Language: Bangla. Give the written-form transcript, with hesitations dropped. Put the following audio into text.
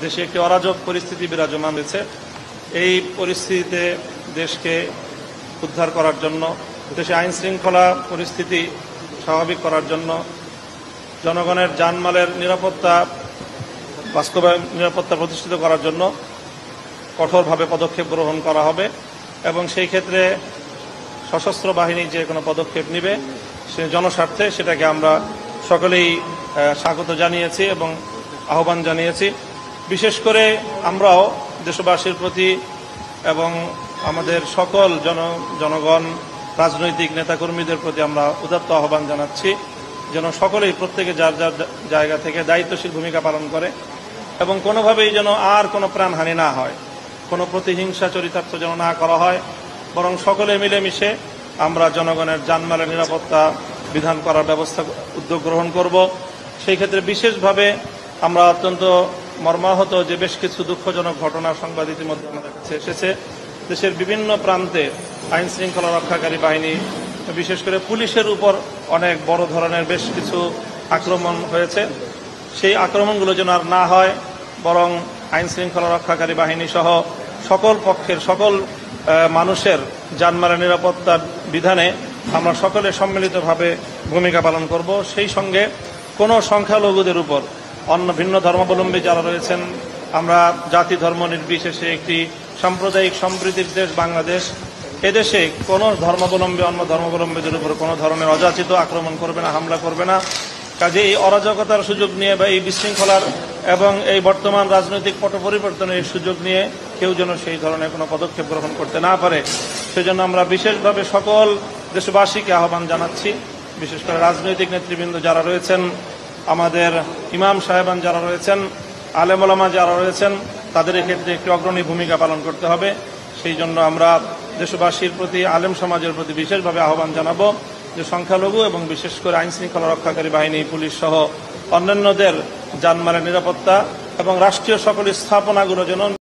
দেশে একটি অরাজক পরিস্থিতি বিরাজমান রয়েছে। এই পরিস্থিতিতে দেশকে উদ্ধার করার জন্য, দেশে আইন শৃঙ্খলা পরিস্থিতি স্বাভাবিক করার জন্য, জনগণের জানমালের নিরাপত্তা নিরাপত্তা প্রতিষ্ঠিত করার জন্য কঠোরভাবে পদক্ষেপ গ্রহণ করা হবে এবং সেই ক্ষেত্রে সশস্ত্র বাহিনী যে কোনো পদক্ষেপ নেবে সে জনস্বার্থে, সেটাকে আমরা সকলেই স্বাগত জানিয়েছি এবং আহ্বান জানিয়েছি। বিশেষ করে আমরাও দেশবাসীর প্রতি এবং আমাদের সকল জনগণ, রাজনৈতিক নেতাকর্মীদের প্রতি আমরা উদাত্ত আহ্বান জানাচ্ছি যেন সকলেই প্রত্যেকে যার যার জায়গা থেকে দায়িত্বশীল ভূমিকা পালন করে এবং কোনোভাবেই যেন আর কোনো প্রাণহানি না হয়, কোনো প্রতিহিংসা চরিতার্থ যেন না করা হয়, বরং সকলে মিলেমিশে আমরা জনগণের জানমালের নিরাপত্তা বিধান করার উদ্যোগ গ্রহণ করব। সেই ক্ষেত্রে বিশেষভাবে আমরা অত্যন্ত মর্মাহত যে বেশ কিছু দুঃখজনক ঘটনার সংবাদ ইতিমধ্যে আমাদের কাছে এসেছে। দেশের বিভিন্ন প্রান্তে আইন শৃঙ্খলা রক্ষাকারী বাহিনী, বিশেষ করে পুলিশের উপর অনেক বড় ধরনের বেশ কিছু আক্রমণ হয়েছে। সেই আক্রমণগুলো যেন আর না হয়, বরং আইন শৃঙ্খলা রক্ষাকারী বাহিনী সহ সকল পক্ষের সকল মানুষের জানমালের নিরাপত্তা বিধানে আমরা সকলে সম্মিলিতভাবে ভূমিকা পালন করব। সেই সঙ্গে কোনো সংখ্যালঘুদের উপর, অন্য ভিন্ন ধর্মাবলম্বী যারা রয়েছেন, আমরা জাতি ধর্ম নির্বিশেষে একটি সাম্প্রদায়িক সম্প্রীতির দেশ বাংলাদেশ, এদেশে কোনো ধর্মাবলম্বী অন্য ধর্মাবলম্বীদের উপর কোনো ধরনের অযাচিত আক্রমণ করবে না, হামলা করবে না। কাজে এই অরাজকতার সুযোগ নিয়ে বা এই বিশৃঙ্খলার এবং এই বর্তমান রাজনৈতিক পট পরিবর্তনের সুযোগ নিয়ে কেউ যেন সেই ধরনের কোনো পদক্ষেপ গ্রহণ করতে না পারে, সেজন্য আমরা বিশেষভাবে সকল দেশবাসীকে আহ্বান জানাচ্ছি। বিশেষ করে রাজনৈতিক নেতৃবৃন্দ যারা রয়েছেন, আমাদের ইমাম সাহেবান যারা রয়েছেন, আলেম ওলামা যারা রয়েছেন, তাদের এক্ষেত্রে একটি অগ্রণী ভূমিকা পালন করতে হবে। সেই জন্য আমরা দেশবাসীর প্রতি, আলেম সমাজের প্রতি বিশেষভাবে আহ্বান জানাবো যে সংখ্যালঘু এবং বিশেষ করে আইন শৃঙ্খলা রক্ষাকারী বাহিনী, পুলিশ সহ অন্যান্যদের জানমালের নিরাপত্তা এবং রাষ্ট্রীয় সকল স্থাপনাগুলো যেন